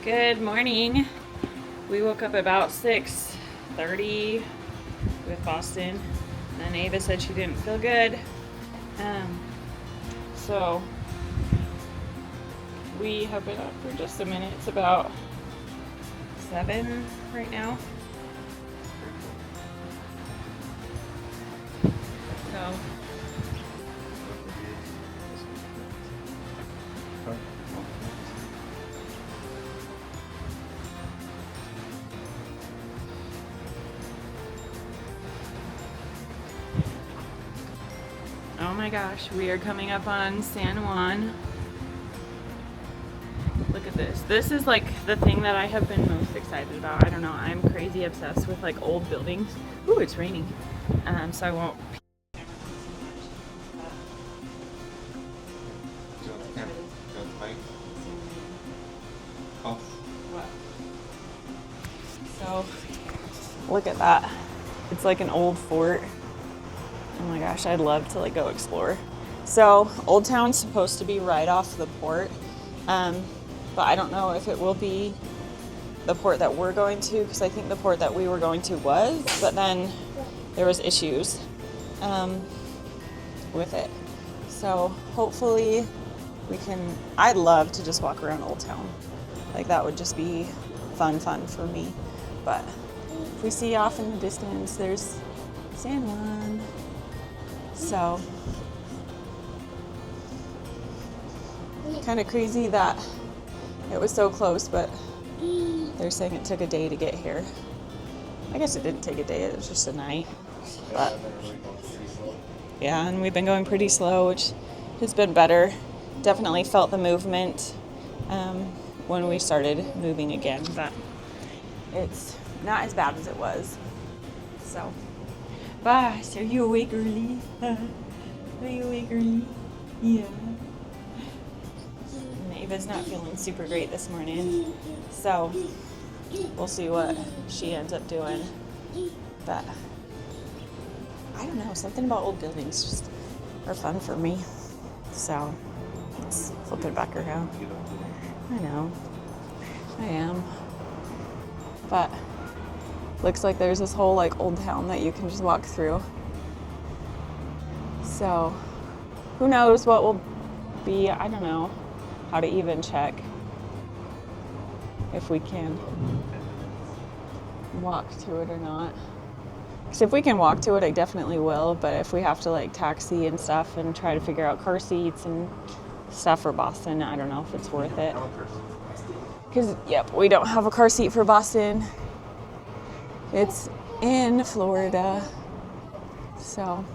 Good morning. We woke up about 6:30 with Boston, and Ava said she didn't feel good. So we have been up for just a minute. It's about 7 right now. So oh my gosh, we are coming up on San Juan. Look at this. This is like the thing that I have been most excited about. I don't know, I'm crazy obsessed with like old buildings. Ooh, it's raining. So I won't. So look at that. It's like an old fort. Oh my gosh, I'd love to like go explore. So Old Town's supposed to be right off the port, but I don't know if it will be the port that we're going to, because I think the port that we were going to was, but then there was issues with it. So hopefully we can, I'd love to just walk around Old Town. Like that would just be fun for me. But if we see off in the distance, there's San Juan. So, kind of crazy that it was so close, but they're saying it took a day to get here. I guess it didn't take a day, it was just a night. But, yeah, and we've been going pretty slow, which has been better. Definitely felt the movement when we started moving again, but it's not as bad as it was. So. Boss, are you awake early? Are you awake early? Yeah. And Ava's not feeling super great this morning, so we'll see what she ends up doing. But I don't know, something about old buildings just are fun for me. So let's flip it back around. I know, I am. But looks like there's this whole like old town that you can just walk through. So who knows what will be, I don't know how to even check if we can walk to it or not. Because if we can walk to it, I definitely will, but if we have to like taxi and stuff and try to figure out car seats and stuff for Boston, I don't know if it's worth it. Because, yep, we don't have a car seat for Boston. It's in Florida. So,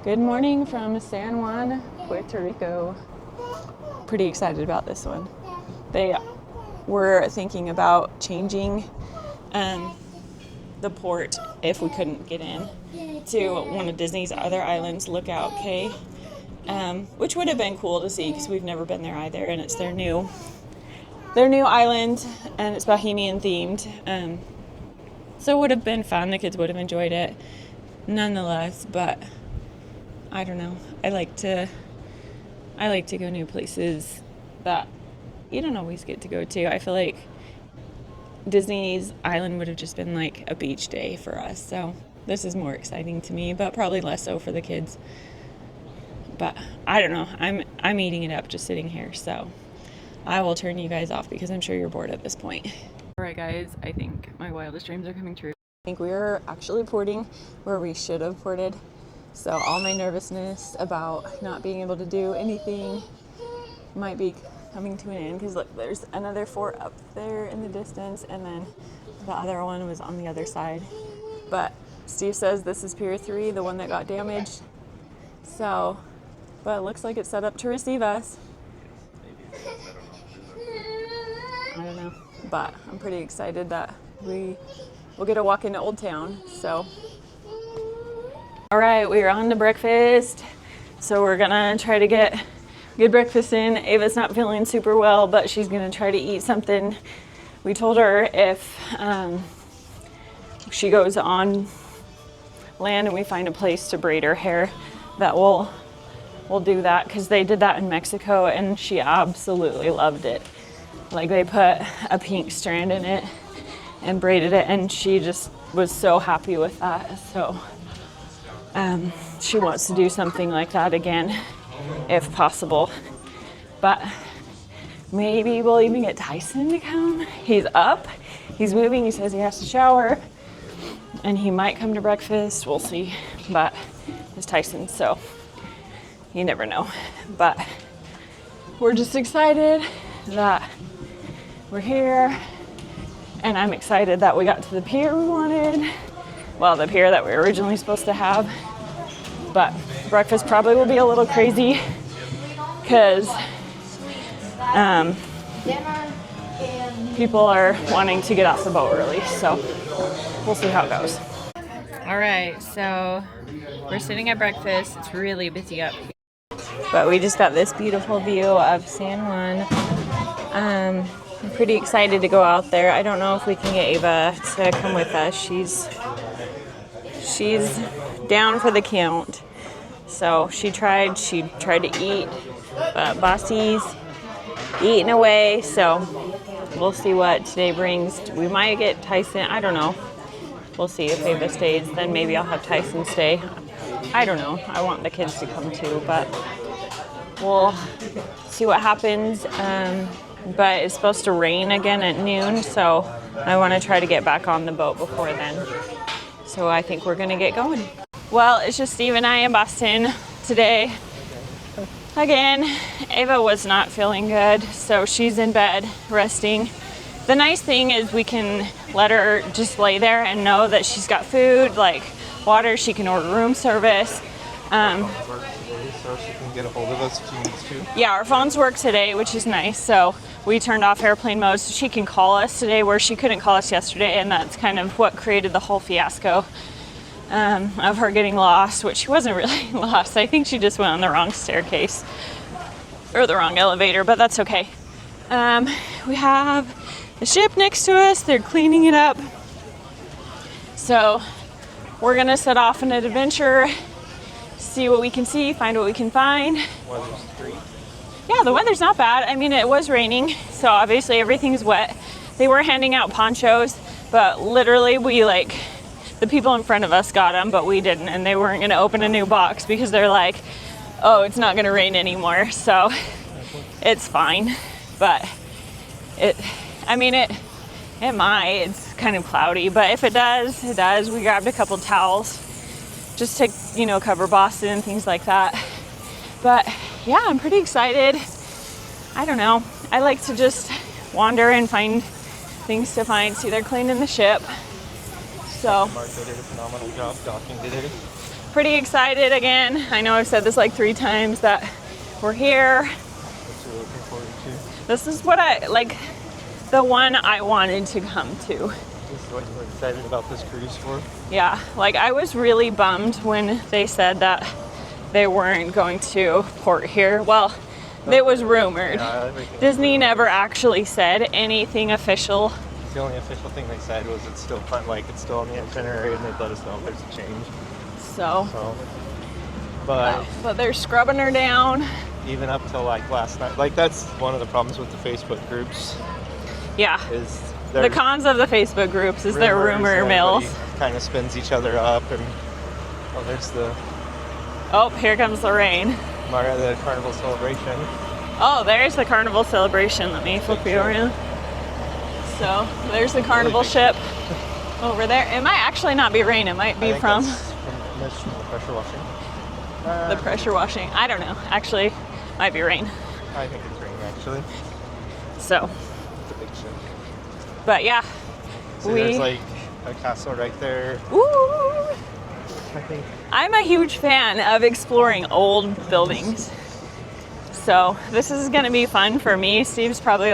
good morning from San Juan, Puerto Rico. Pretty excited about this one. They were thinking about changing the port if we couldn't get in to one of Disney's other islands, Lookout Cay, which would have been cool to see because we've never been there either, and it's their new island, and it's Bohemian themed. So it would have been fun. The kids would have enjoyed it nonetheless, but I don't know. I like to go new places that you don't always get to go to. I feel like Disney's island would have just been like a beach day for us. So this is more exciting to me, but probably less so for the kids. But I don't know. I'm eating it up just sitting here. So I will turn you guys off because I'm sure you're bored at this point. Alright guys, I think my wildest dreams are coming true. I think we are actually porting where we should have ported. So all my nervousness about not being able to do anything might be coming to an end, because look, there's another fort up there in the distance, and then the other one was on the other side. But Steve says this is Pier 3, the one that got damaged. So, but it looks like it's set up to receive us. I don't know. But I'm pretty excited that we will get a walk into Old Town. So, all right, we are on to breakfast. So we're gonna try to get good breakfast in. Ava's not feeling super well, but she's gonna try to eat something. We told her if she goes on land and we find a place to braid her hair, that we'll do that, because they did that in Mexico and she absolutely loved it. Like they put a pink strand in it and braided it, and she just was so happy with that. So she wants to do something like that again if possible. But maybe we'll even get Tyson to come. He's up, he's moving, he says he has to shower, and he might come to breakfast, we'll see. But it's Tyson, so you never know. But we're just excited that we're here, and I'm excited that we got to the pier we wanted. Well, the pier that we were originally supposed to have. But breakfast probably will be a little crazy because people are wanting to get off the boat early, so we'll see how it goes. All right, so we're sitting at breakfast. It's really busy up here, but we just got this beautiful view of San Juan. I'm pretty excited to go out there. I don't know if we can get Ava to come with us. She's down for the count. So she tried to eat, but Bossy's eating away, so we'll see what today brings. We might get Tyson, I don't know. We'll see if Ava stays, then maybe I'll have Tyson stay. I don't know. I want the kids to come too, but we'll see what happens. But it's supposed to rain again at noon, so I want to try to get back on the boat before then. So I think we're gonna get going. Well, it's just Steve and I in Boston today. Again, Ava was not feeling good, so she's in bed resting. The nice thing is we can let her just lay there and know that she's got food, like water. She can order room service. So she can get a hold of us if she needs to. Yeah, our phones work today, which is nice. So we turned off airplane mode so she can call us today, where she couldn't call us yesterday, and that's kind of what created the whole fiasco of her getting lost, which she wasn't really lost. I think she just went on the wrong staircase or the wrong elevator, but that's okay. We have the ship next to us. They're cleaning it up. So we're gonna set off on an adventure, see what we can see, find what we can find. Weather's great. Yeah, the weather's not bad. I mean, it was raining, so obviously everything's wet. They were handing out ponchos, but literally the people in front of us got them, but we didn't, and they weren't gonna open a new box because they're like, oh, it's not gonna rain anymore, so it's fine. But it might, it's kind of cloudy, but if it does, it does. We grabbed a couple towels just to, cover Boston and things like that. But yeah, I'm pretty excited. I don't know. I like to just wander and find things to find. See, they're cleaning the ship. So Martha did a phenomenal job docking today. Pretty excited again. I know I've said this like 3 times that we're here. What you're looking forward to. This is what the one I wanted to come to. This is what you were excited about this cruise for? Yeah, I was really bummed when they said that they weren't going to port here. Well, it was rumored. Yeah, Disney never actually said anything official. The only official thing they said was it's still fun, it's still on the itinerary, and they'd let us know if there's a change. So but they're scrubbing her down. Even up till last night, that's one of the problems with the Facebook groups. Yeah. Is the cons of the Facebook groups is their rumor mills. Kind of spins each other up, and here comes the rain. The carnival celebration. Oh, there's the carnival celebration. Let me flip you around. So there's the carnival ship over there. It might actually not be rain. It might be from the pressure washing. The pressure washing. I don't know. Actually, might be rain. I think it's rain actually. So. It's a big ship. But yeah. So there's a castle right there. Ooh. I think. I'm a huge fan of exploring old buildings. So this is gonna be fun for me. Steve's probably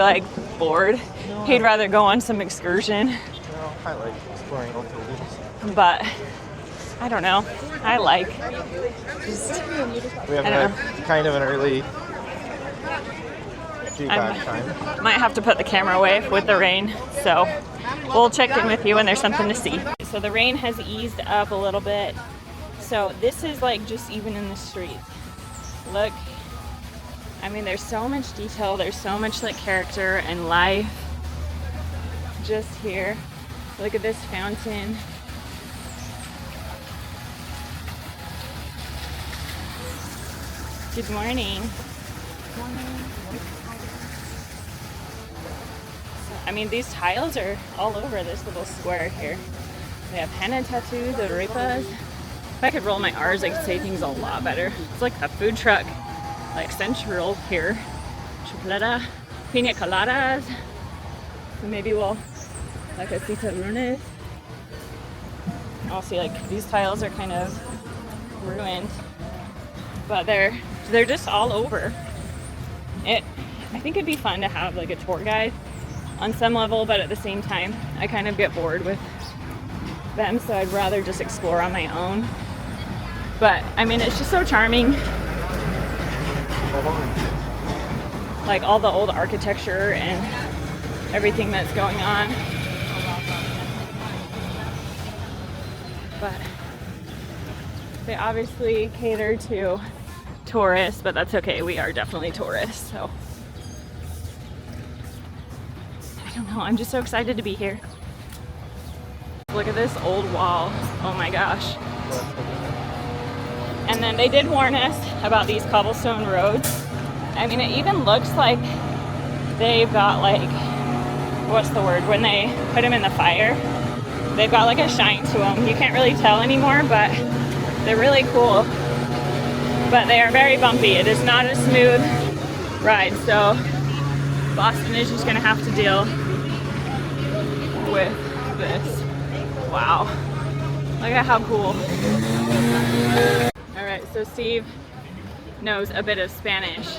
bored. No, he'd rather go on some excursion. No, I like exploring old buildings. But I don't know. I like. We have kind of an early feedback time. Might have to put the camera away with the rain. So we'll check in with you when there's something to see. So the rain has eased up a little bit. So this is just even in the street. Look I mean, there's so much detail, there's so much like character and life just here. Look at this fountain. Good morning. I mean, these tiles are all over this little square here. They have henna tattoos, the arepas. If I could roll my R's, I could say things a lot better. It's like a food truck, like central here. Chocolata, pina coladas. So maybe we'll like a citarones. I'll see, like these tiles are kind of ruined, but they're just all over. I think it'd be fun to have like a tour guide on some level, but at the same time, I kind of get bored with them, so I'd rather just explore on my own. But I mean, it's just so charming. Like all the old architecture and everything that's going on. But they obviously cater to tourists, but that's okay. We are definitely tourists, so I don't know. I'm just so excited to be here. Look at this old wall. Oh my gosh. And then they did warn us about these cobblestone roads. I mean, it even looks like they've got like, what's the word? When they put them in the fire, they've got like a shine to them. You can't really tell anymore, but they're really cool. But they are very bumpy. It is not a smooth ride, so Boston is just gonna have to deal with this. Wow, look at how cool. All right, so Steve knows a bit of Spanish,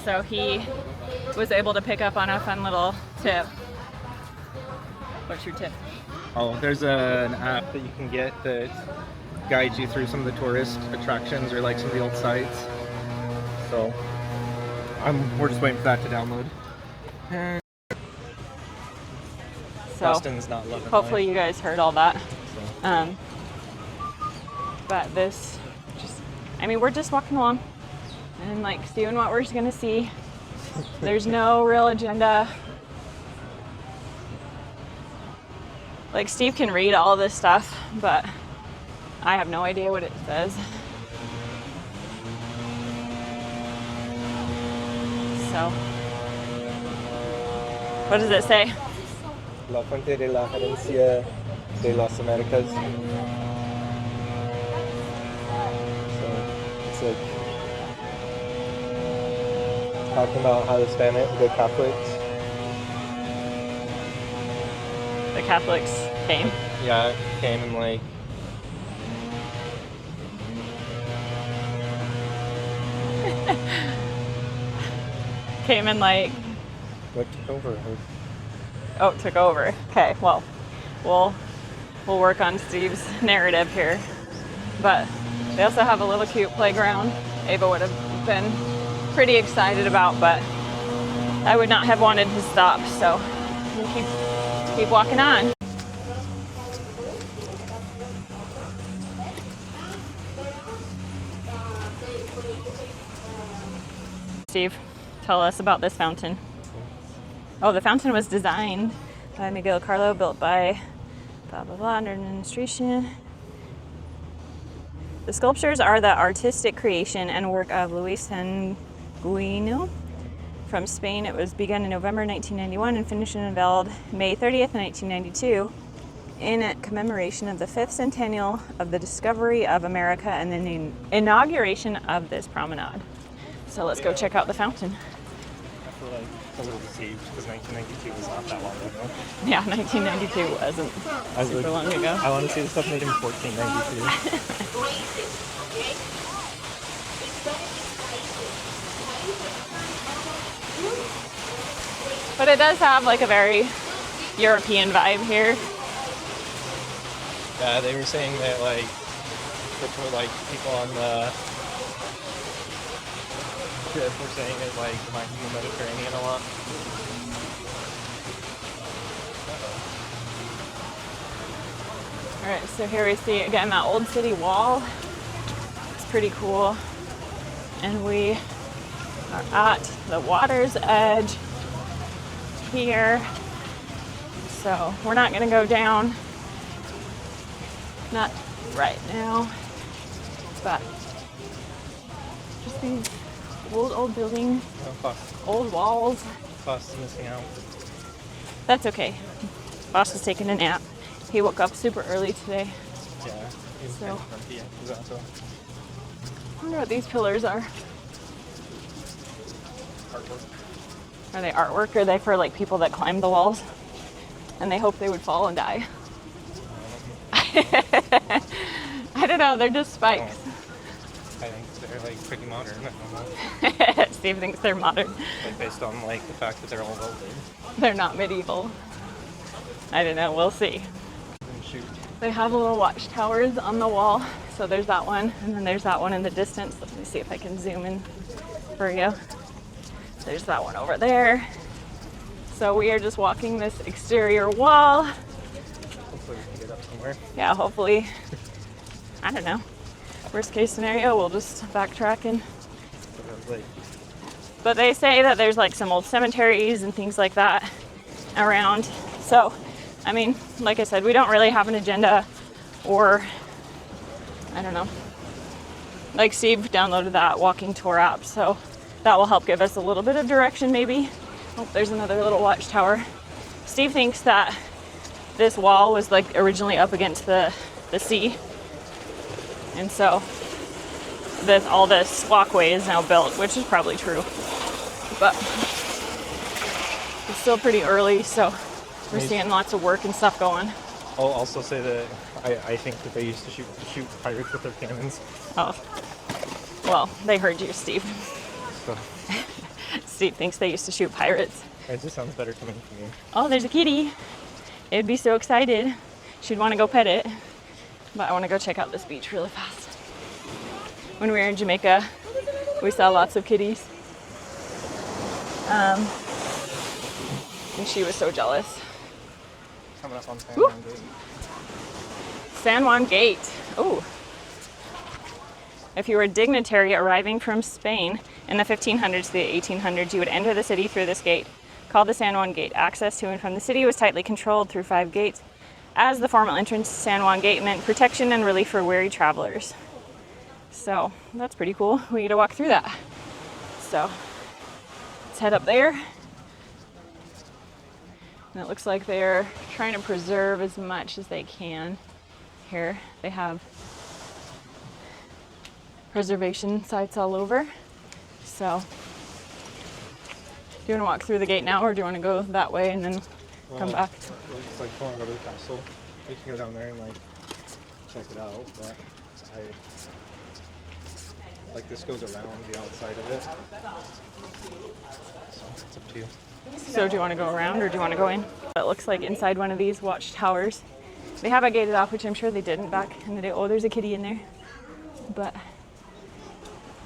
so he was able to pick up on a fun little tip. What's your tip? Oh, there's an app that you can get that guides you through some of the tourist attractions or like some of the old sites. So we're just waiting for that to download. So Boston's not loving hopefully life. you guys heard all that. So. But this, I mean, we're just walking along and like seeing what we're gonna see. There's no real agenda. Like Steve can read all this stuff, but I have no idea what it says. So, what does it say? La Fuente de la Herencia de las Americas. So it's like talking about how the Catholics. The Catholics came. Yeah, came and like. Came and like. What took over? Oh, took over. Okay, well, we'll work on Steve's narrative here. But they also have a little cute playground. Ava would have been pretty excited about, but I would not have wanted to stop. So we'll keep walking on. Steve, tell us about this fountain. Oh, the fountain was designed by Miguel Carlo, built by blah, blah, blah, under administration. The sculptures are the artistic creation and work of Luis Sanguino from Spain. It was begun in November 1991 and finished and unveiled May 30th, 1992 in commemoration of the 5th centennial of the discovery of America and the inauguration of this promenade. So let's go check out the fountain. I feel like a little deceived because 1992 was not that long ago. Yeah, 1992 wasn't super long ago. I want to see the stuff made in 1492. But it does have like a very European vibe here. Yeah, they were saying that like people on the trip were saying it like reminds them of the Mediterranean a lot. All right, so here we see again that old city wall. It's pretty cool. And we are at the water's edge here. So we're not gonna go down, not right now, but just these old buildings, old walls. Boss is missing out. That's okay. Boss is taking a nap. He woke up super early today. Yeah, he's So. kind of grumpy after that, so. I wonder what these pillars are. Artwork. Are they artwork, or are they for like people that climb the walls and they hope they would fall and die? I don't know, they're just spikes. I think they're like pretty modern. I don't know. Steve thinks they're modern. Like based on like the fact that they're all welded. They're not medieval. I don't know, we'll see. And shoot. They have little watchtowers on the wall. So there's that one, and then there's that one in the distance. Let me see if I can zoom in for you. There's that one over there. So we are just walking this exterior wall. Hopefully we can get up somewhere. Yeah, hopefully. I don't know. Worst case scenario, we'll just backtrack and. But they say that there's like some old cemeteries and things like that around. So, I mean, like I said, we don't really have an agenda, or I don't know. Like Steve downloaded that walking tour app, so that will help give us a little bit of direction maybe. Oh, there's another little watchtower. Steve thinks that this wall was like originally up against the sea. And so all this walkway is now built, which is probably true. But it's still pretty early, so we're seeing lots of work and stuff going. I'll also say that I think that they used to shoot pirates with their cannons. Oh, well, they heard you, Steve. So Steve thinks they used to shoot pirates. it just sounds better coming from me. Oh, there's a kitty. It'd be so excited. She'd want to go pet it. But I want to go check out this beach really fast. When we were in Jamaica, we saw lots of kitties. And she was so jealous. Coming up on San Juan Gate. San Juan Gate. Oh. If you were a dignitary arriving from Spain in the 1500s to the 1800s, you would enter the city through this gate, called the San Juan Gate. Access to and from the city was tightly controlled through 5 gates. As the formal entrance to San Juan Gate meant protection and relief for weary travelers. So that's pretty cool. We get to walk through that. So let's head up there. And it looks like they're trying to preserve as much as they can. Here they have preservation sites all over. So do you want to walk through the gate now, or do you want to go that way and then come back? It's like going over to the castle. You can go down there and like check it out, but this goes around the outside of it. So it's up to you. So do you want to go around, or do you want to go in? It looks like inside one of these watchtowers, they have it gated off, which I'm sure they didn't back in the day. Oh, there's a kitty in there. But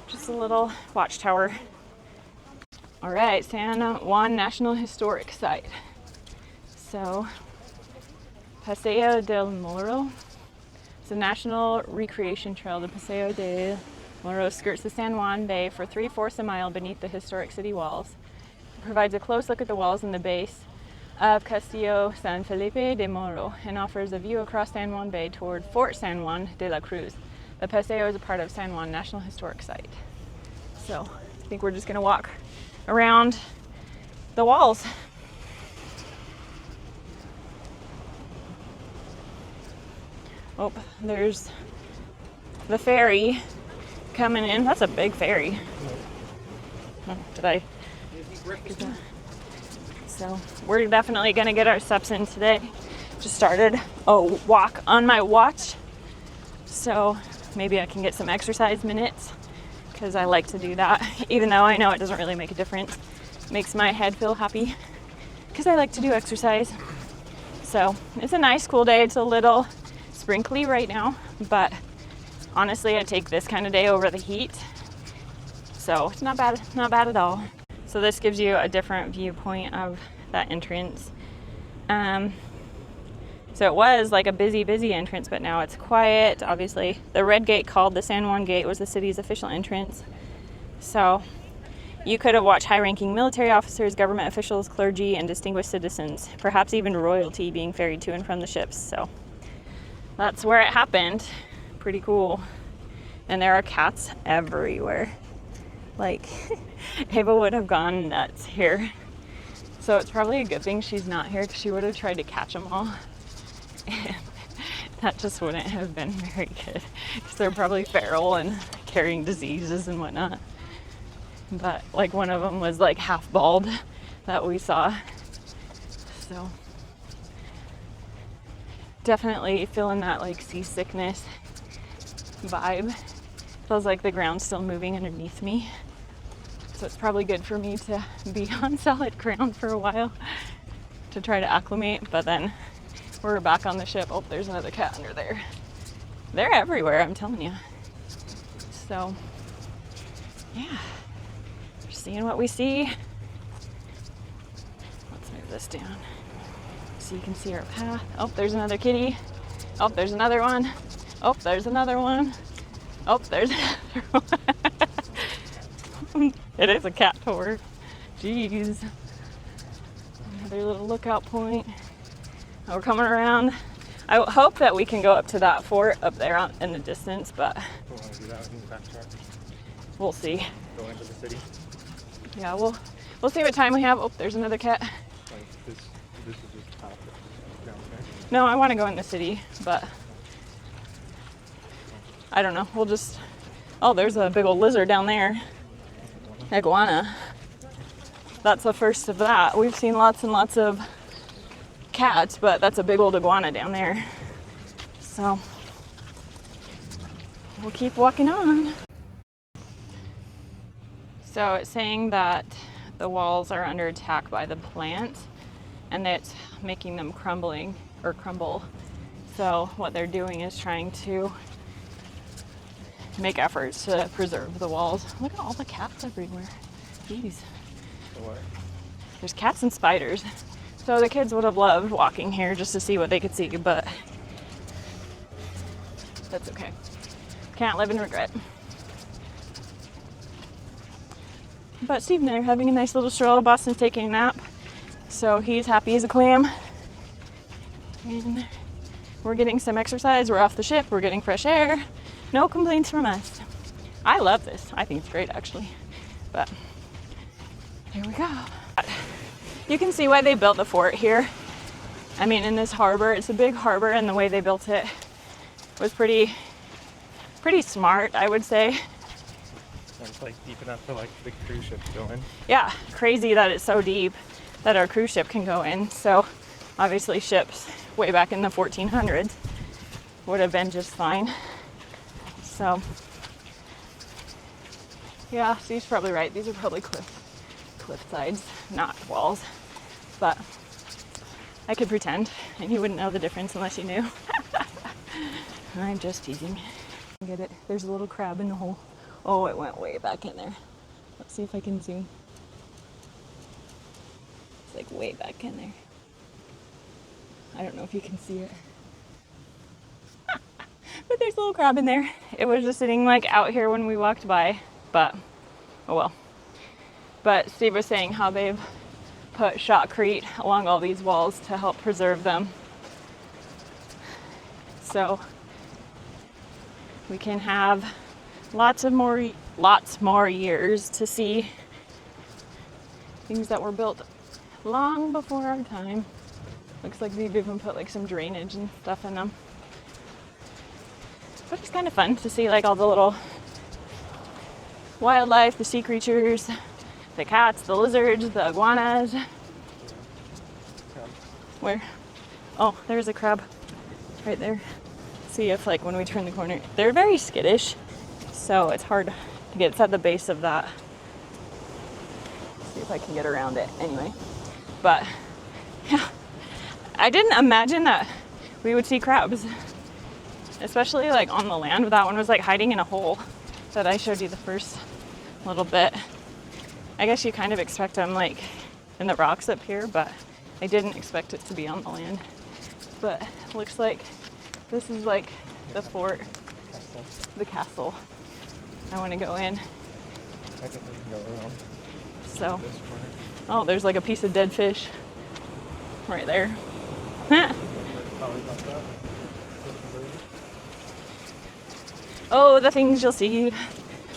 just a little watchtower. All right, San Juan National Historic Site. So, Paseo del Morro. It's a national recreation trail. The Paseo del Morro skirts the San Juan Bay for 3/4 a mile beneath the historic city walls. It provides a close look at the walls and the base of Castillo San Felipe de Morro and offers a view across San Juan Bay toward Fort San Juan de la Cruz. The Paseo is a part of San Juan National Historic Site. So, I think we're just going to walk around the walls. Oh, there's the ferry coming in. That's a big ferry. Oh, did I? So we're definitely gonna get our steps in today. Just started a walk on my watch, so maybe I can get some exercise minutes, because I like to do that, even though I know it doesn't really make a difference. It makes my head feel happy because I like to do exercise. So it's a nice cool day. It's a little sprinkly right now, but honestly I take this kind of day over the heat, so it's not bad at all. So this gives you a different viewpoint of that entrance. So it was like a busy entrance, but now it's quiet. Obviously the red gate, called the San Juan Gate, was the city's official entrance. So You could have watched high-ranking military officers, government officials, clergy, and distinguished citizens, perhaps even royalty being ferried to and from the ships. So that's where it happened. Pretty cool. And there are cats everywhere. Like, Ava would have gone nuts here. So it's probably a good thing she's not here, because she would have tried to catch them all. And that just wouldn't have been very good, because they're probably feral and carrying diseases and whatnot. But like one of them was like half bald that we saw. So definitely feeling that like seasickness vibe. Feels like the ground's still moving underneath me. So it's probably good for me to be on solid ground for a while to try to acclimate. But then we're back on the ship. Oh, there's another cat under there. They're everywhere, I'm telling you. So yeah. Seeing what we see. Let's move this down so you can see our path. Oh, there's another kitty. Oh, there's another one. Oh, there's another one. Oh, there's another one. It is a cat tour. Jeez. Another little lookout point. Oh, we're coming around. I hope that we can go up to that fort up there in the distance, but We'll want to do that in the backtrack. We'll see. Go into the city. Yeah, we'll see what time we have. Oh, there's another cat. Like this is just top down there. No, I want to go in the city, but I don't know. We'll just. Oh, there's a big old lizard down there. Iguana. That's the first of that. We've seen lots and lots of cats, but that's a big old iguana down there. So we'll keep walking on. So it's saying that the walls are under attack by the plant and that's making them crumble. So what they're doing is trying to make efforts to preserve the walls. Look at all the cats everywhere. Jeez. What? There's cats and spiders. So the kids would have loved walking here just to see what they could see, but that's okay. Can't live in regret. But Steve and I are having a nice little stroll. Boston's taking a nap, so he's happy as a clam. And we're getting some exercise. We're off the ship. We're getting fresh air. No complaints from us. I love this. I think it's great, actually. But here we go. You can see why they built the fort here. I mean, in this harbor, it's a big harbor, and the way they built it was pretty smart, I would say. It's like deep enough for like big cruise ships to go in. Yeah, crazy that it's so deep that our cruise ship can go in. So obviously ships way back in the 1400s would have been just fine. So yeah, Steve's probably right. These are probably cliff sides, not walls. But I could pretend, and you wouldn't know the difference unless you knew. I'm just teasing. Get it? There's a little crab in the hole. Oh, it went way back in there. Let's see if I can zoom. It's like way back in there. I don't know if you can see it. But there's a little crab in there. It was just sitting like out here when we walked by, but oh well. But Steve was saying how they've put shotcrete along all these walls to help preserve them. So we can have lots more years to see things that were built long before our time. Looks like they've even put like some drainage and stuff in them. But it's kind of fun to see like all the little wildlife, the sea creatures, the cats, the lizards, the iguanas. Where? Oh, there's a crab right there. See if like when we turn the corner, they're very skittish. So it's hard to get. It's at the base of that. See if I can get around it anyway. But yeah, I didn't imagine that we would see crabs, especially like on the land. That one was like hiding in a hole that I showed you the first little bit. I guess you kind of expect them like in the rocks up here, but I didn't expect it to be on the land. But it looks like this is like the fort, the castle. I want to go in. I think we can go around. So, oh, there's like a piece of dead fish right there. Oh, the things you'll see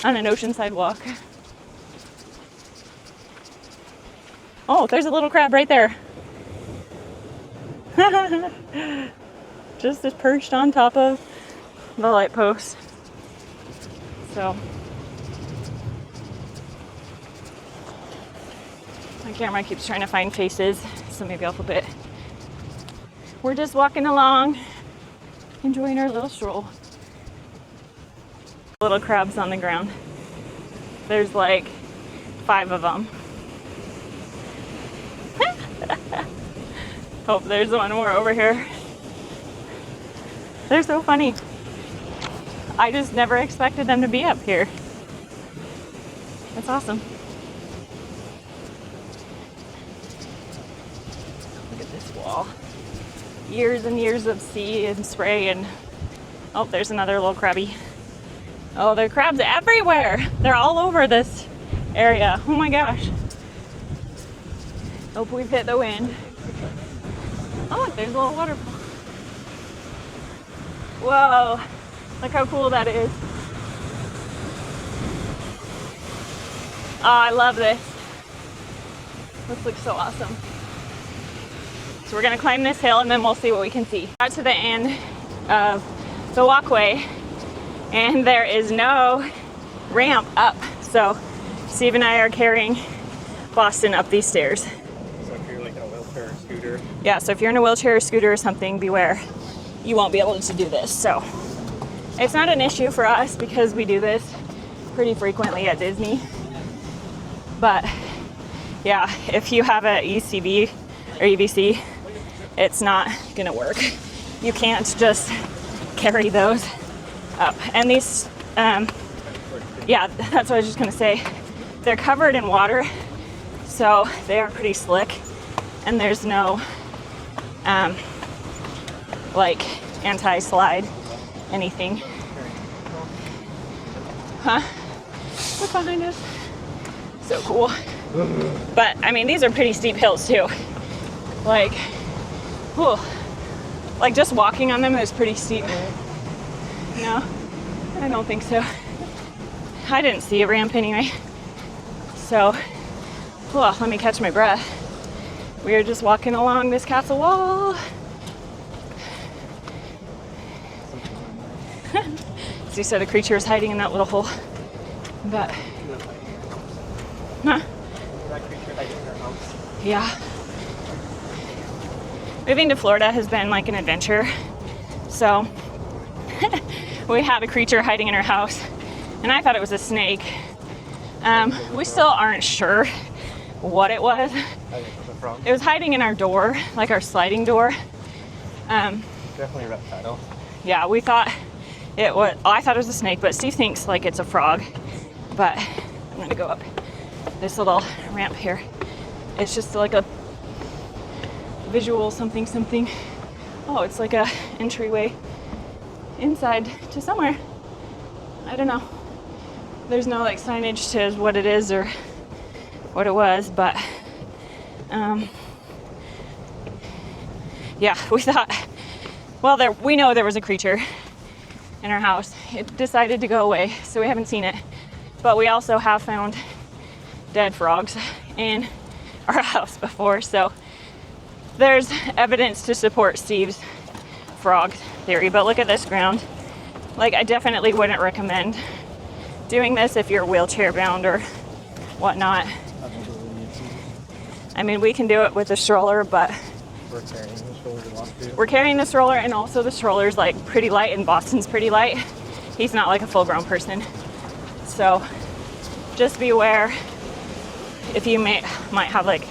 on an oceanside walk. Oh, there's a little crab right there. Just as perched on top of the light post. So my camera keeps trying to find faces, so maybe I'll flip it. We're just walking along, enjoying our little stroll. Little crabs on the ground. There's like 5 of them. Oh, there's one more over here. They're so funny. I just never expected them to be up here. That's awesome. Look at this wall. Years and years of sea and spray and... Oh, there's another little crabby. Oh, there are crabs everywhere. They're all over this area. Oh my gosh. Hope we've hit the wind. Oh, look, there's a little waterfall. Whoa, look how cool that is. Oh, I love this. This looks so awesome. So we're gonna climb this hill and then we'll see what we can see. Got to the end of the walkway and there is no ramp up. So Steve and I are carrying Boston up these stairs. Yeah, so if you're in a wheelchair or scooter or something, beware. You won't be able to do this. So it's not an issue for us because we do this pretty frequently at Disney. But yeah, if you have a ECV or EVC, it's not gonna work. You can't just carry those up. And these, yeah, that's what I was just gonna say. They're covered in water, so they are pretty slick. And there's no like anti-slide anything. Huh? Look behind us. So cool. But I mean, these are pretty steep hills too. Like, whew, like just walking on them is pretty steep. No, I don't think so. I didn't see a ramp anyway. So, whew, let me catch my breath. We are just walking along this castle wall. So you said a creature is hiding in that little hole. But, huh? That creature hiding in our house. Yeah. Moving to Florida has been like an adventure. So, we had a creature hiding in our house, and I thought it was a snake. We still aren't sure what it was. It was hiding in our door, like our sliding door. Definitely a reptile. Yeah, we thought it was, I thought it was a snake, but Steve thinks like it's a frog. But I'm gonna go up this little ramp here. It's just like a visual something. Oh, it's like a entryway inside to somewhere. I don't know. There's no like signage to what it is or what it was, but yeah, we thought, well, we know there was a creature in our house. It decided to go away, so we haven't seen it. But we also have found dead frogs in our house before, so there's evidence to support Steve's frog theory. But look at this ground. Like, I definitely wouldn't recommend doing this if you're wheelchair bound or whatnot. I mean, we can do it with a stroller, but we're carrying the stroller, and also the stroller's like pretty light, and Boston's pretty light. He's not like a full-grown person. So just be aware if you might have like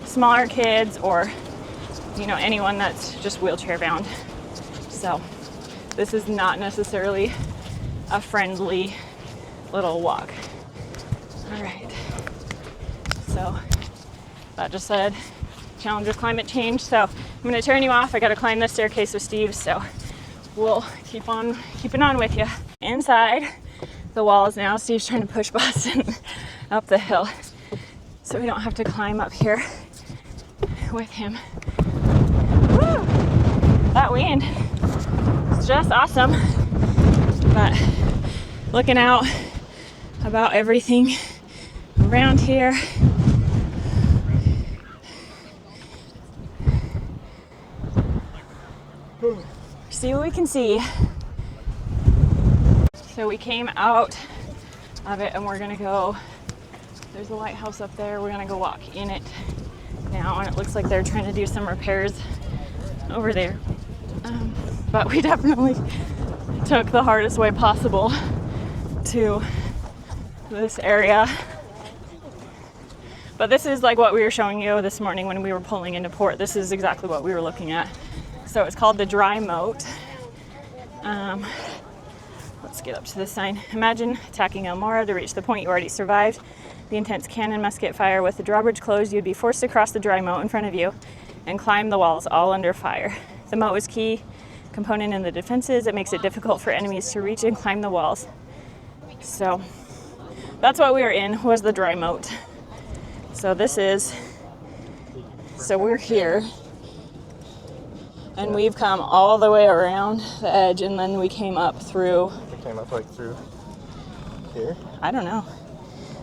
smaller kids or, you know, anyone that's just wheelchair bound. So this is not necessarily a friendly little walk. All right. So that just said challenge with climate change. So I'm going to turn you off. I got to climb this staircase with Steve. So we'll keep on keeping on with you. Inside the walls now, Steve's trying to push Boston up the hill. so we don't have to climb up here with him. Woo! That wind is just awesome. But looking out about everything around here. See what we can see. So we came out of it and we're gonna go, there's a lighthouse up there, we're gonna go walk in it now, and it looks like they're trying to do some repairs over there. But we definitely took the hardest way possible to this area. But this is like what we were showing you this morning when we were pulling into port. This is exactly what we were looking at. So it's called the dry moat. Let's get up to this sign. Imagine attacking Elmora to reach the point you already survived. The intense cannon musket fire. With the drawbridge closed, you'd be forced to cross the dry moat in front of you and climb the walls, all under fire. The moat was key component in the defenses. It makes it difficult for enemies to reach and climb the walls. So that's what we were in, was the dry moat. So we're here. And we've come all the way around the edge, and then we came up through. We came up like through here? I don't know.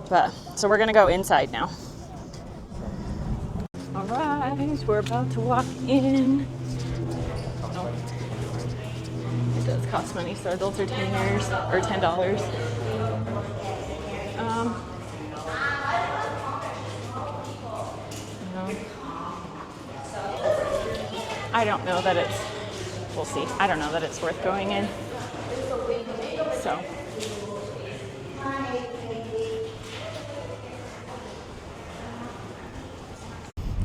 But so we're gonna go inside now. All right, we're about to walk in. Oh, it does cost money, so adults are $10 or $10. I don't know that it's, we'll see. I don't know that it's worth going in. So.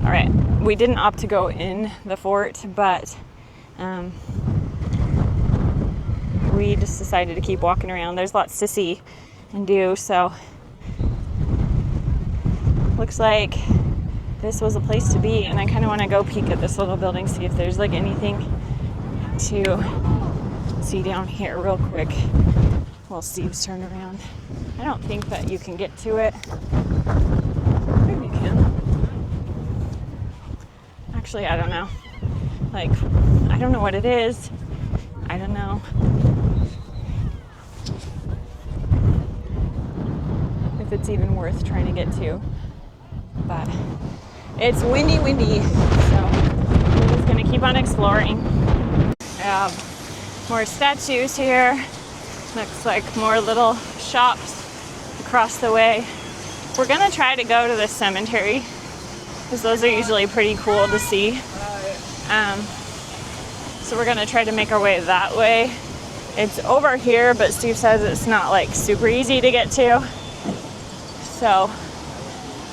All right, we didn't opt to go in the fort, but we just decided to keep walking around. There's lots to see and do, so looks like this was a place to be, and I kind of want to go peek at this little building, see if there's like anything to see down here real quick while Steve's turned around. I don't think that you can get to it. Maybe you can. Actually, I don't know. Like, I don't know what it is. I don't know. If it's even worth trying to get to. But it's windy, so we're just gonna keep on exploring. We have more statues here. Looks like more little shops across the way. We're gonna try to go to the cemetery because those are usually pretty cool to see. So we're gonna try to make our way that way. It's over here, but Steve says it's not like super easy to get to. So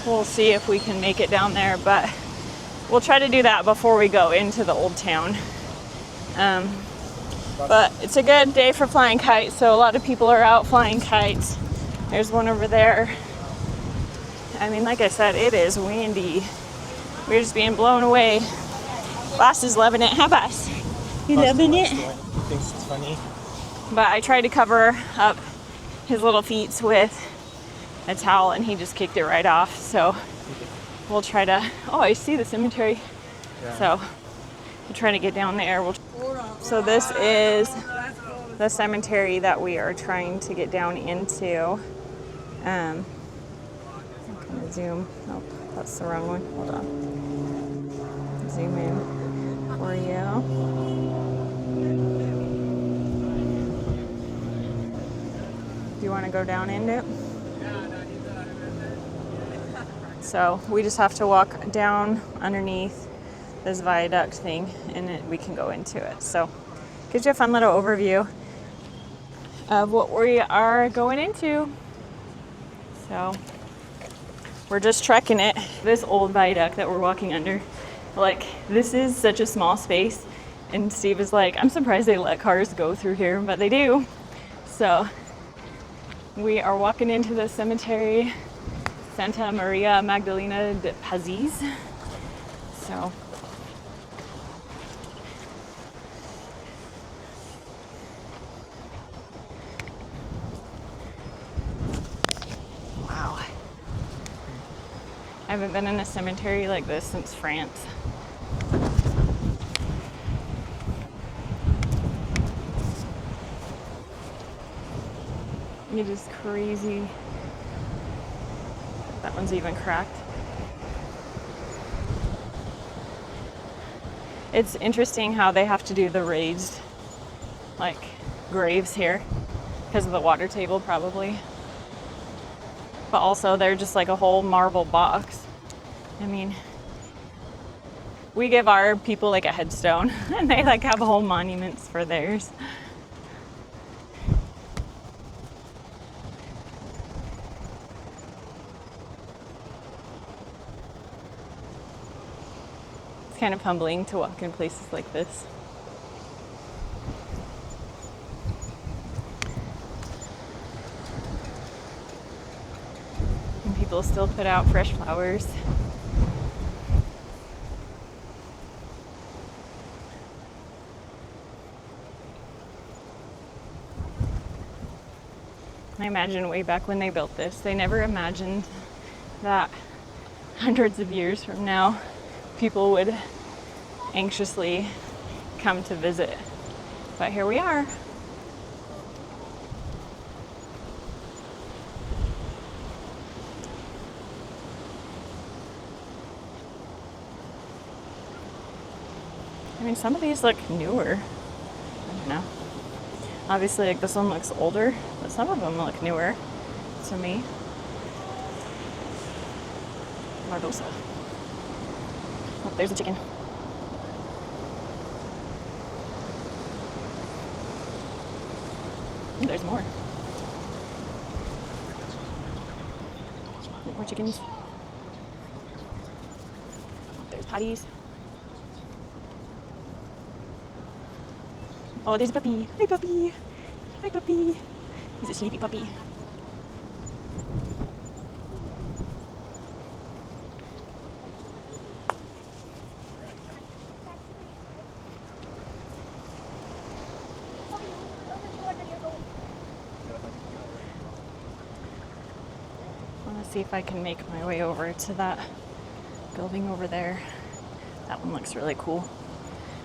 we'll see if we can make it down there, but we'll try to do that before we go into the old town. But it's a good day for flying kites, so a lot of people are out flying kites. There's one over there. I mean, like I said, it is windy. We're just being blown away. Boss is loving it. How boss? You loving it? He thinks it's funny. But I tried to cover up his little feet with a towel, and he just kicked it right off. So we'll try to, oh, I see the cemetery. Yeah. So we'll try to get down there. So this is the cemetery that we are trying to get down into. I'm gonna zoom. Oh, that's the wrong one. Hold on. Zoom in for you. Do you want to go down in it? So we just have to walk down underneath this viaduct thing, and we can go into it. So gives you a fun little overview of what we are going into. So we're just trekking it. This old viaduct that we're walking under, like, this is such a small space, and Steve is like, I'm surprised they let cars go through here, but they do. So we are walking into the cemetery, Santa Maria Magdalena de Pazis. So wow. I haven't been in a cemetery like this since France. It is crazy. That one's even cracked. It's interesting how they have to do the raised, like, graves here because of the water table, probably. But also, they're just like a whole marble box. I mean, we give our people like a headstone, and they like have whole monuments for theirs. It's kind of humbling to walk in places like this. And people still put out fresh flowers. I imagine way back when they built this, they never imagined that hundreds of years from now, people would anxiously come to visit. But here we are. I mean, some of these look newer. I don't know. Obviously, like this one looks older, but some of them look newer to me. Mardosa. Oh, there's a chicken. Oh, there's more. More chickens. There's patties. Oh, there's a puppy. Hi, puppy. Hi, puppy. He's a sleepy puppy. I want to see if I can make my way over to that building over there. That one looks really cool,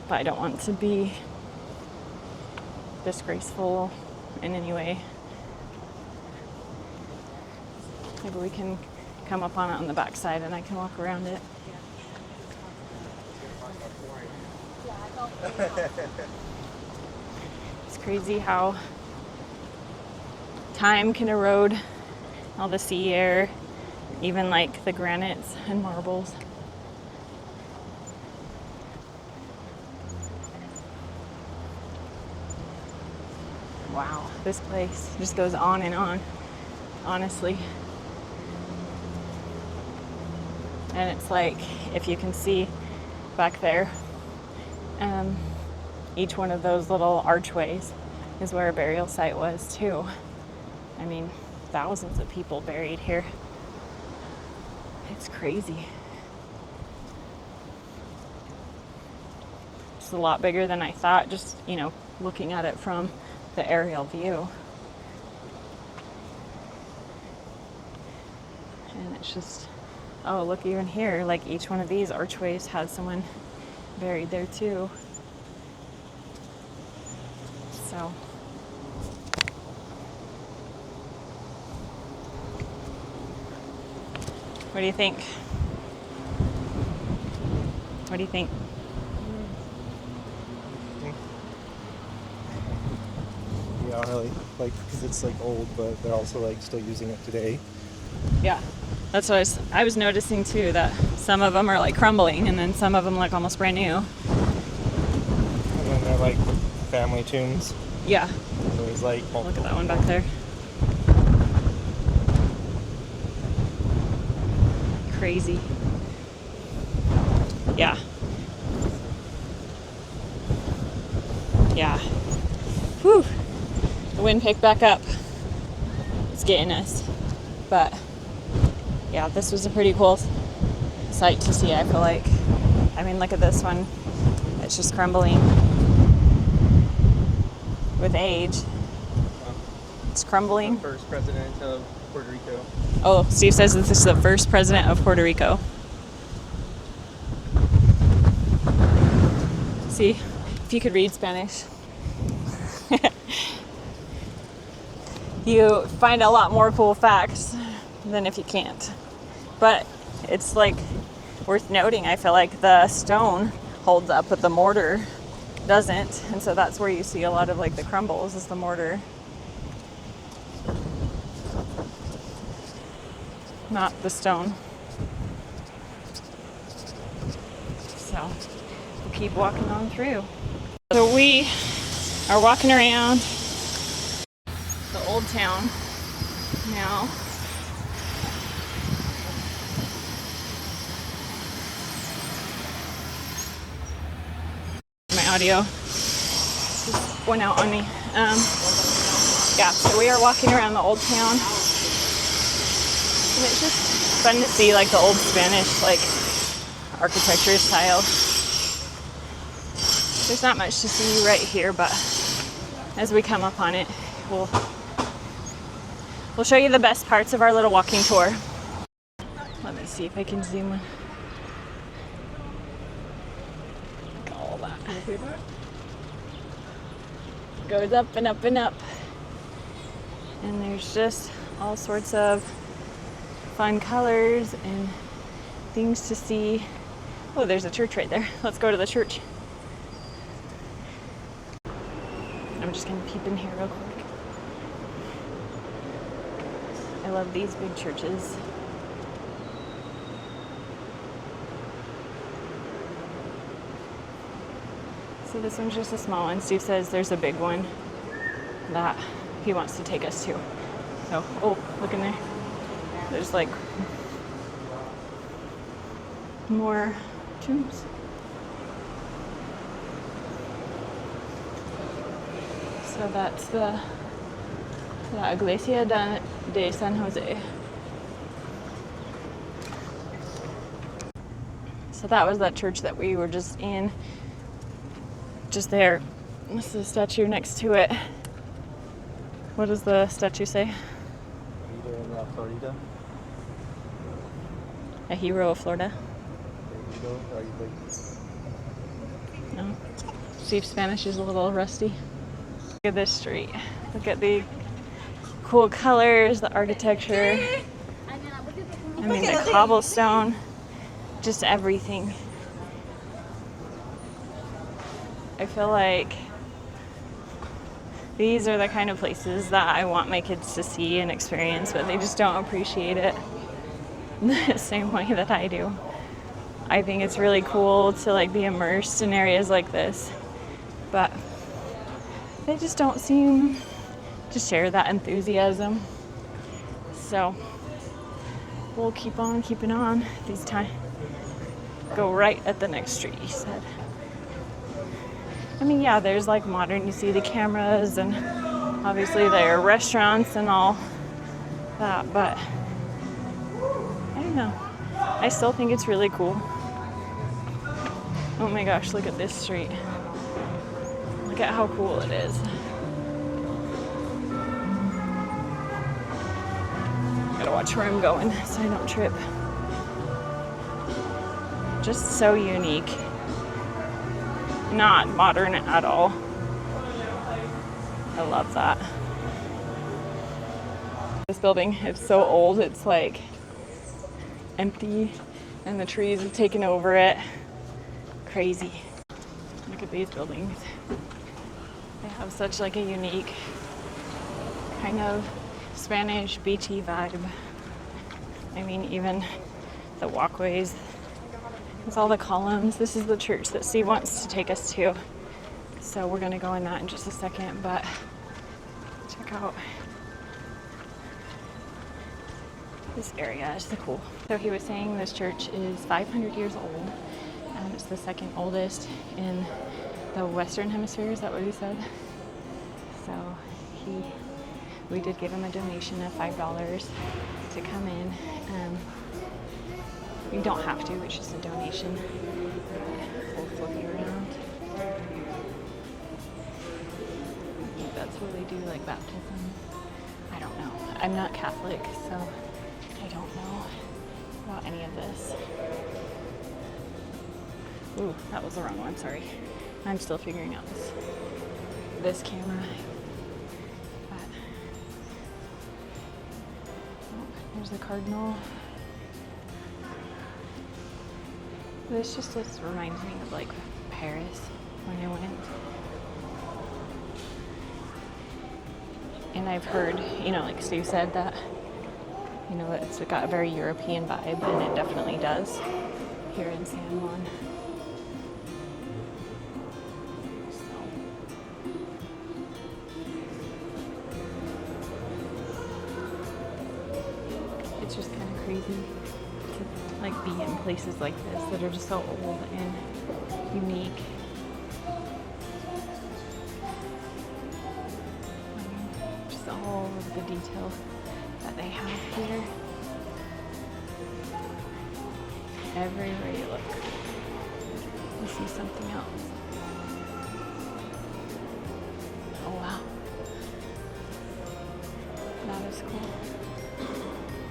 but I don't want to be disgraceful in any way. Maybe we can come up on it on the back side and I can walk around it. It's crazy how time can erode all the sea air, even like the granites and marbles. Wow, this place just goes on and on, honestly. And it's like, if you can see back there, each one of those little archways is where a burial site was too. I mean, thousands of people buried here. It's crazy. It's a lot bigger than I thought, just, you know, looking at it from the aerial view. And it's just, oh, look, even here, like each one of these archways has someone buried there too. So what do you think? What do you think? Yeah, really, like, because it's like old, but they're also like still using it today. Yeah, that's what I was noticing too, that some of them are like crumbling and then some of them look almost brand new. And then they're like family tombs. Yeah. There's like multiple. Look at that one back there. Crazy. Yeah. Yeah. Whew. The wind picked back up. It's getting us. But yeah, this was a pretty cool sight to see, I feel like. I mean, look at this one. It's just crumbling with age. It's crumbling. The first president of Puerto Rico. Oh, Steve says this is the first president of Puerto Rico. See, if you could read Spanish, you find a lot more cool facts than if you can't. But it's like worth noting, I feel like the stone holds up, but the mortar doesn't. And so that's where you see a lot of like the crumbles is the mortar. Not the stone. So we'll keep walking on through. So we are walking around the old town now. My audio just went out on me. Yeah, so we are walking around the old town. And it's just fun to see like the old Spanish like architecture style. There's not much to see right here, but as we come up on it, we'll show you the best parts of our little walking tour. Let me see if I can zoom in. Look at all that. Goes up and up and up. And there's just all sorts of fun colors and things to see. Oh, there's a church right there. Let's go to the church. I'm just gonna peep in here real quick. I love these big churches. So this one's just a small one. Steve says there's a big one that he wants to take us to. So, oh, look in there. There's like more tombs. So that's the La Iglesia de San Jose. So that was that church that we were just in. Just there. This is a statue next to it. What does the statue say? Florida. A hero of Florida? No. Steve's Spanish is a little rusty. Look at this street. Look at the cool colors, the architecture. I mean, the cobblestone. Just everything. I feel like these are the kind of places that I want my kids to see and experience, but they just don't appreciate it the same way that I do. I think it's really cool to like be immersed in areas like this, but they just don't seem to share that enthusiasm. So we'll keep on keeping on. These time go right at the next street, he said. I mean, yeah, there's like modern, you see the cameras and obviously there are restaurants and all that, but I don't know. I still think it's really cool. Oh my gosh, look at this street. Look at how cool it is. Gotta watch where I'm going so I don't trip. Just so unique. Not modern at all. I love that. This building is so old, it's like empty and the trees have taken over it. Crazy. Look at these buildings. They have such like a unique kind of Spanish beachy vibe. I mean, even the walkways. It's all the columns. This is the church that Steve wants to take us to. So we're gonna go in that in just a second, but check out this area. It's so cool. So he was saying this church is 500 years old. It's the second oldest in the Western Hemisphere. Is that what he said? So we did give him a donation of $5 to come in. You don't have to, it's just a donation. We'll flip you around. I think that's where they do like baptism. I don't know. I'm not Catholic, so I don't know about any of this. Ooh, that was the wrong one, sorry. I'm still figuring out this camera. But, oh, there's the cardinal. This reminds me of like Paris when I went. And I've heard, like Stu said, that, it's got a very European vibe, and it definitely does here in San Juan. It's just kind of crazy to like be in places like this that are just so old and unique. Just all of the detail that they have here. Everywhere you look, you see something else. Oh wow. That is cool.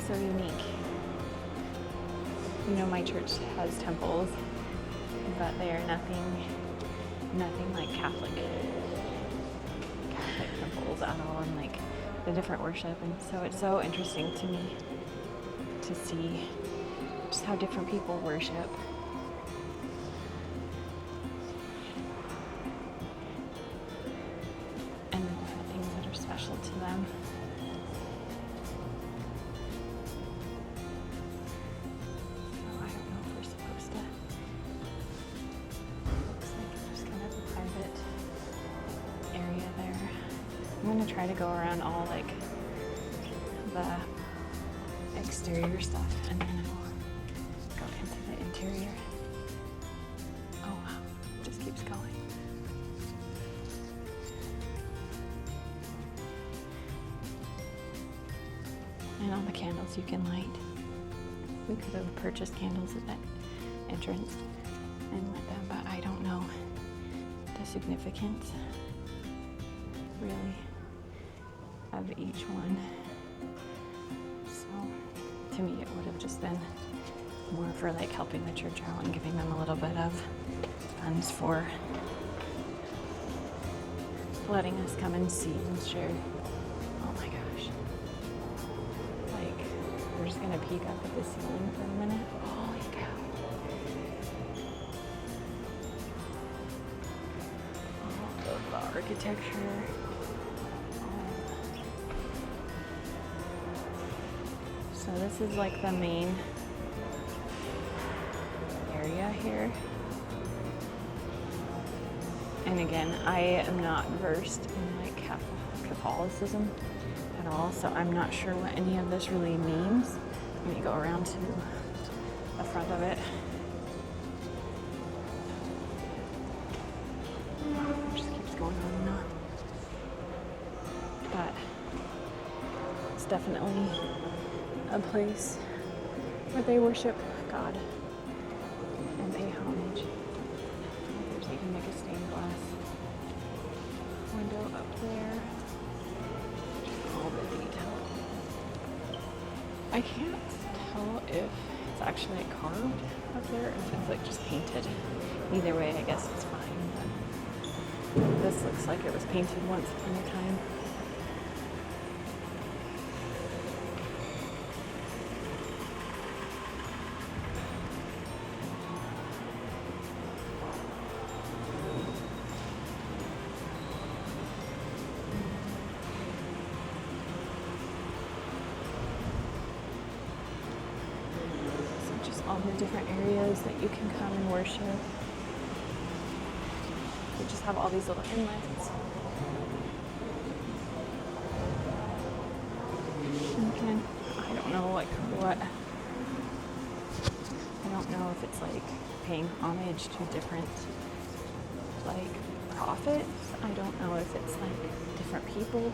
So unique. My church has temples, but they are nothing like Catholic temples at all, and like the different worship. And so it's so interesting to me to see just how different people worship. And the things that are special to them. I'm gonna try to go around all like the exterior stuff, and then I'll go into the interior. Oh wow, it just keeps going. And all the candles you can light. We could have purchased candles at that entrance and lit them, but I don't know the significance really of each one. So to me it would have just been more for like helping the church out and giving them a little bit of funds for letting us come and see and share. Oh my gosh. Like, we're just gonna peek up at the ceiling for a minute. Holy cow. All of the architecture. So this is like the main area here. And again, I am not versed in like Catholicism at all, so I'm not sure what any of this really means. Let me go around to the front of it. It just keeps going on and on. But it's definitely a place where they worship God and pay homage. There's even like a stained glass window up there. All the detail. I can't tell if it's actually carved up there or if it's like just painted. Either way, I guess it's fine. But this looks like it was painted once upon a time. All the different areas that you can come and worship. We just have all these little inlets. And again, I don't know what. I don't know if it's like paying homage to different like prophets. I don't know if it's like different people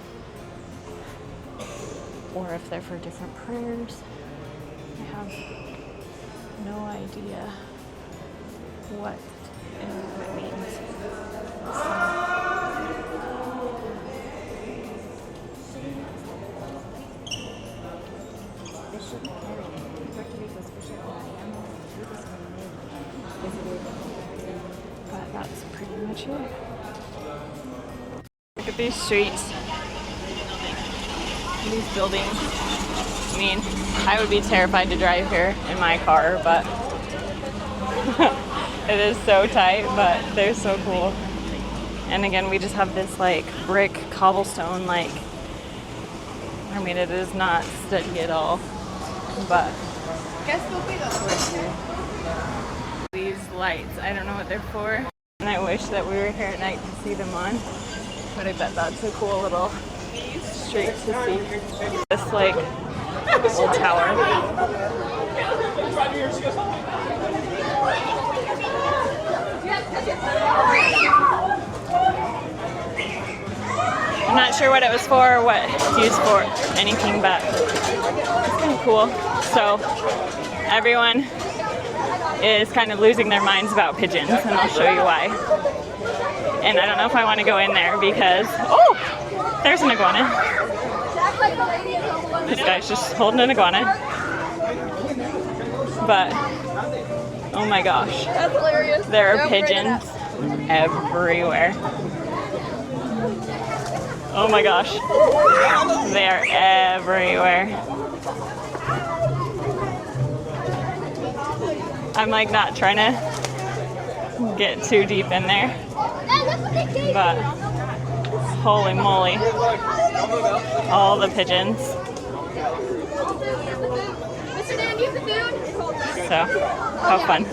or if they're for different prayers. I have no idea what any of it means. So, shit. Look at these streets. These buildings. I mean, I would be terrified to drive here in my car, but it is so tight, but they're so cool. And again, we just have this like brick cobblestone, like, I mean, it is not steady at all, but these lights, I don't know what they're for. And I wish that we were here at night to see them on, but I bet that's a cool little street to see. This like old tower. I'm not sure what it was for or what it's used for, anything, but it's kind of cool. So everyone is kind of losing their minds about pigeons, and I'll show you why. And I don't know if I want to go in there because, oh, there's an iguana. This guy's just holding an iguana. But, oh my gosh, That's hilarious. there are pigeons everywhere. Oh my gosh, they are everywhere. I'm like not trying to get too deep in there, but holy moly, all the pigeons. So, how fun.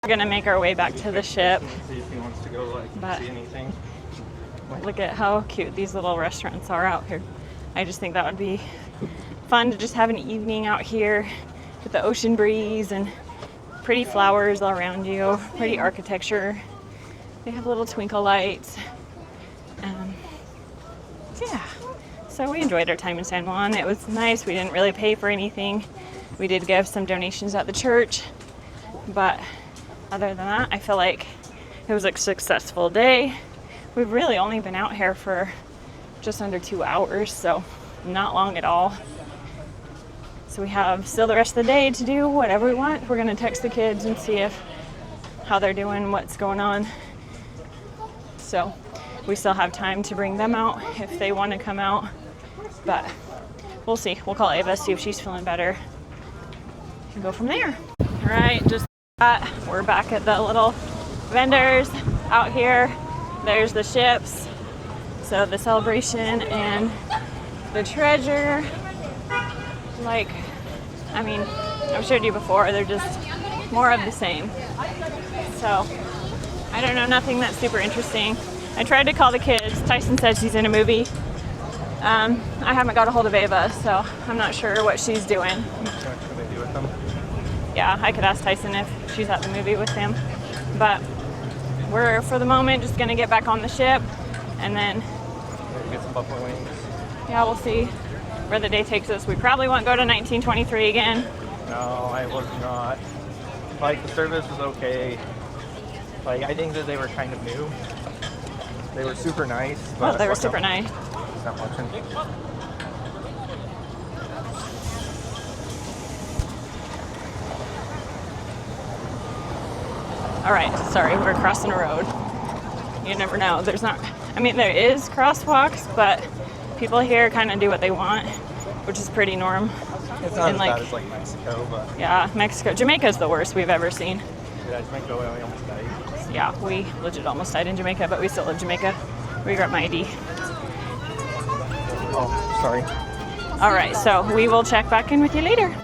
We're gonna make our way back to the ship, See if he wants to go like see anything. look at how cute these little restaurants are out here. I just think that would be fun to just have an evening out here with the ocean breeze and pretty flowers all around you, pretty architecture. They have little twinkle lights. Yeah, so we enjoyed our time in San Juan. It was nice. We didn't really pay for anything. We did give some donations at the church, but other than that, I feel like it was a successful day. We've really only been out here for just under 2 hours, so not long at all. So we have still the rest of the day to do whatever we want. We're gonna text the kids and see how they're doing, what's going on. So we still have time to bring them out if they want to come out, but we'll see. We'll call Ava, see if she's feeling better, and go from there. All right, just we're back at the little vendors out here. There's the ships, so the celebration and the treasure. Like, I mean, I've showed you before, they're just more of the same. So I don't know, nothing that's super interesting. I tried to call the kids. Tyson said she's in a movie. I haven't got a hold of Ava, so I'm not sure what she's doing. What they do with them? Yeah, I could ask Tyson if she's at the movie with him. But we're, for the moment, just gonna get back on the ship, and then Maybe get some buffalo wings. yeah, we'll see where the day takes us. We probably won't go to 1923 again. No, I was not. Like, the service was okay. Like, I think that they were kind of new. They were super nice. But Oh, they were super nice. It's not watching. All right, sorry, we're crossing a road. You never know. There's not, I mean, there is crosswalks, but people here kind of do what they want, which is pretty norm. It's not And, as like, bad as like Mexico, but Yeah, Mexico. Jamaica's the worst we've ever seen. yeah, Jamaica we almost died. Yeah, we legit almost died in Jamaica, but we still live in Jamaica. We got my ID. Oh, sorry. All right, so we will check back in with you later.